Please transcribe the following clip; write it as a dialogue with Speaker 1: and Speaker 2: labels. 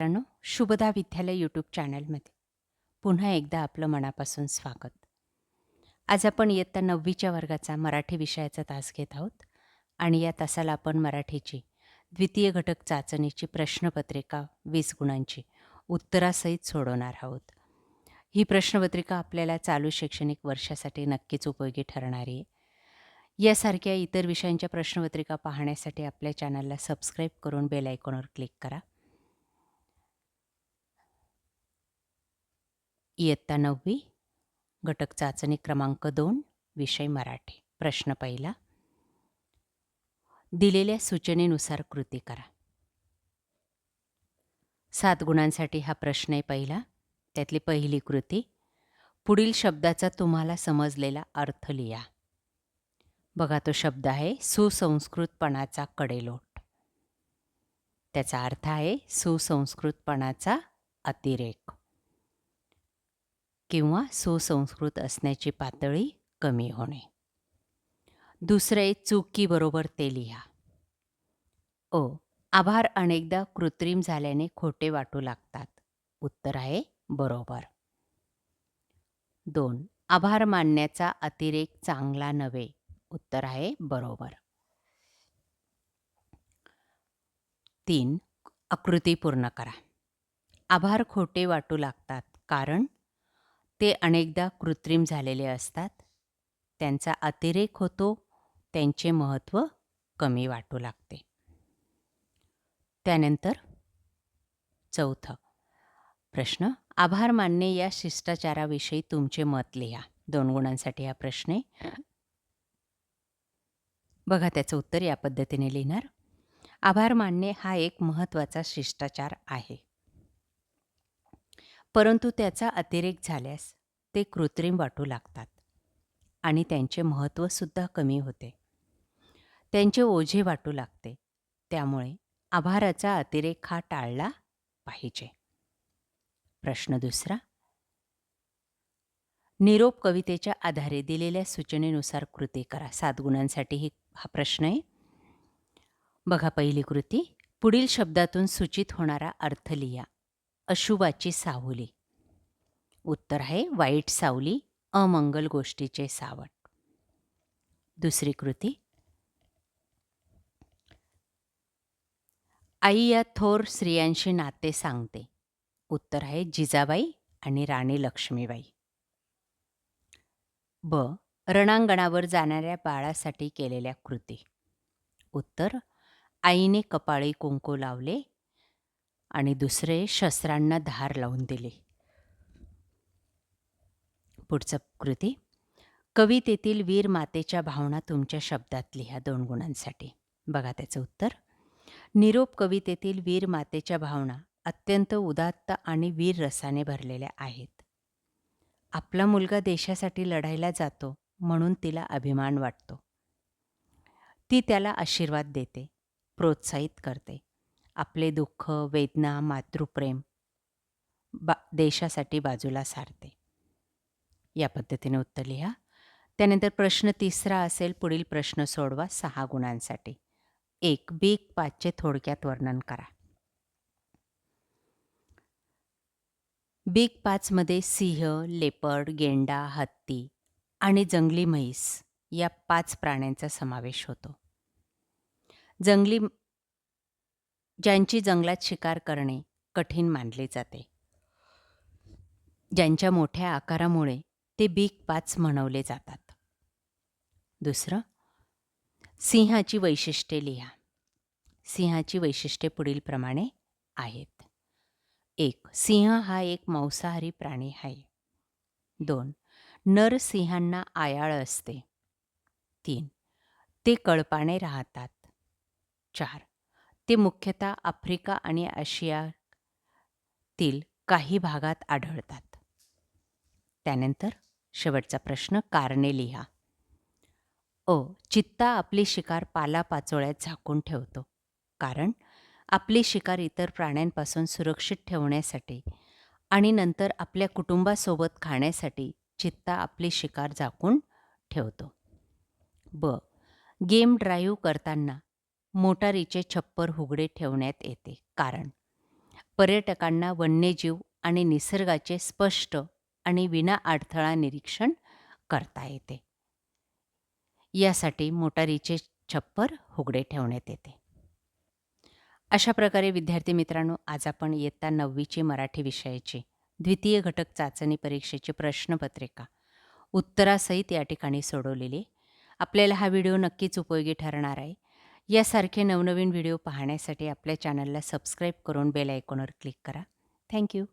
Speaker 1: मित्रांनो, शुभदा विद्यालय यूट्यूब चॅनलमध्ये पुन्हा एकदा आपलं मनापासून स्वागत. आज आपण इयत्ता 9वीच्या वर्गाचा मराठी विषयाचा तास घेत आहोत आणि या तासाला आपण मराठीची द्वितीय घटक चाचणीची प्रश्नपत्रिका 20 गुणांची उत्तरासहित सोडवणार आहोत. ही प्रश्नपत्रिका आपल्याला चालू शैक्षणिक वर्षासाठी नक्कीच उपयोगी ठरणारी आहे. यासारख्या इतर विषयांच्या प्रश्नपत्रिका पाहण्यासाठी आपल्या चॅनलला सबस्क्राईब करून बेल आयकॉनवर क्लिक करा. इयत्ता 9वी घटक चाचणी क्रमांक 2 विषय मराठी. प्रश्न पहिला. दिलेल्या सूचनेनुसार कृती करा. 7 गुणांसाठी हा प्रश्न आहे पहिला. त्यातली पहिली कृती. पुढील शब्दाचा तुम्हाला समजलेला अर्थ लिहा. बघा तो शब्द आहे सुसंस्कृतपणाचा कडेलोट. त्याचा अर्थ आहे सुसंस्कृतपणाचा अतिरेक किंवा सुसंस्कृत असण्याची पातळी कमी होणे. दुसरे चुकीबरोबर ते लिहा. आभार अनेकदा कृत्रिम झाल्याने खोटे वाटू लागतात. उत्तर आहे बरोबर. 2. आभार मानण्याचा अतिरेक चांगला नव्हे. उत्तर आहे बरोबर. 3. आकृती पूर्ण करा. आभार खोटे वाटू लागतात कारण ते अनेकदा कृत्रिम झालेले असतात. त्यांचा अतिरेक होतो. त्यांचे महत्त्व कमी वाटू लागते. त्यानंतर 4था प्रश्न. आभार मानणे या शिष्टाचाराविषयी तुमचे मत लिहा. 2 गुणांसाठी हा प्रश्न आहे. बघा त्याचं उत्तर या पद्धतीने लिहिणार. आभार मानणे हा एक महत्त्वाचा शिष्टाचार आहे. परंतु त्याचा अतिरेक झाल्यास ते कृत्रिम वाटू लागतात आणि त्यांचे महत्त्वसुद्धा कमी होते. त्यांचे ओझे वाटू लागते. त्यामुळे आभाराचा अतिरेक हा टाळला पाहिजे. प्रश्न दुसरा. निरोप कवितेच्या आधारे दिलेल्या सूचनेनुसार कृती करा. 7 गुणांसाठी हा प्रश्न आहे. बघा पहिली कृती. पुढील शब्दातून सूचित होणारा अर्थ लिहा. अशुभाची सावली. उत्तर आहे वाईट सावली, अमंगल गोष्टीचे सावट. दुसरी कृती. आई या थोर स्त्रियांशी नाते सांगते. उत्तर आहे जिजाबाई आणि राणी लक्ष्मीबाई. रणांगणावर जाणाऱ्या बाळासाठी केलेल्या कृती. उत्तर आईने कपाळी कुंकू लावले आणि दुसरे शस्त्रांना धार लावून दिली. पुढचं कृती. कवितेतील वीर मातेच्या भावना तुमच्या शब्दात लिहा. 2 गुणांसाठी. बघा त्याचं उत्तर. निरोप कवितेतील वीर मातेच्या भावना अत्यंत उदात्त आणि वीर रसाने भरलेल्या आहेत. आपला मुलगा देशासाठी लढायला जातो म्हणून तिला अभिमान वाटतो. ती त्याला आशीर्वाद देते, प्रोत्साहित करते. आपले दुःख, वेदना, मातृप्रेम देशासाठी बाजूला सारते. या पद्धतीने उत्तर लिहा. त्यानंतर प्रश्न तिसरा असेल. पुढील प्रश्न सोडवा 6 गुणांसाठी. 1. बिग 5चे थोडक्यात वर्णन करा. बिग 5मध्ये सिंह, लेपर्ड, गेंडा, हत्ती आणि जंगली म्हैस या 5 प्राण्यांचा समावेश होतो. ज्यांची जंगलात शिकार करणे कठीण मानले जाते. ज्यांच्या मोठ्या आकारामुळे ते बिग 5 म्हणवले जातात. दुसरं. सिंहाची वैशिष्ट्ये लिहा. सिंहाची वैशिष्ट्ये पुढीलप्रमाणे आहेत. 1. सिंह हा एक मांसाहारी प्राणी आहे. 2. नर सिंहांना आयाळ असते. 3. ते कळपाने राहतात. 4. ते मुख्यतः आफ्रिका आणि आशियातील काही भागात आढळतात. त्यानंतर शेवटचा प्रश्न कारणे लिहा. चित्ता आपली शिकार पालापाचोळ्यात झाकून ठेवतो कारण आपली शिकार इतर प्राण्यांपासून सुरक्षित ठेवण्यासाठी आणि नंतर आपल्या कुटुंबासोबत खाण्यासाठी चित्ता आपली शिकार झाकून ठेवतो. गेम ड्राईव्ह करताना मोटारीचे छप्पर उघडे ठेवण्यात येते कारण पर्यटकांना वन्यजीव आणि निसर्गाचे स्पष्ट आणि विनाअडथळा निरीक्षण करता येते. यासाठी मोटारीचे छप्पर उघडे ठेवण्यात येते. अशा प्रकारे विद्यार्थी मित्रांनो, आज आपण इयत्ता 9वीची मराठी विषयाची द्वितीय घटक चाचणी परीक्षेची प्रश्नपत्रिका उत्तरासहित या ठिकाणी सोडवलेली. आपल्याला हा व्हिडिओ नक्कीच उपयोगी ठरणार आहे. यासारखे नवनवीन व्हिडिओ पाहण्यासाठी आपल्या चॅनलला सबस्क्राईब करून बेल आयकॉनवर क्लिक करा. Thank you.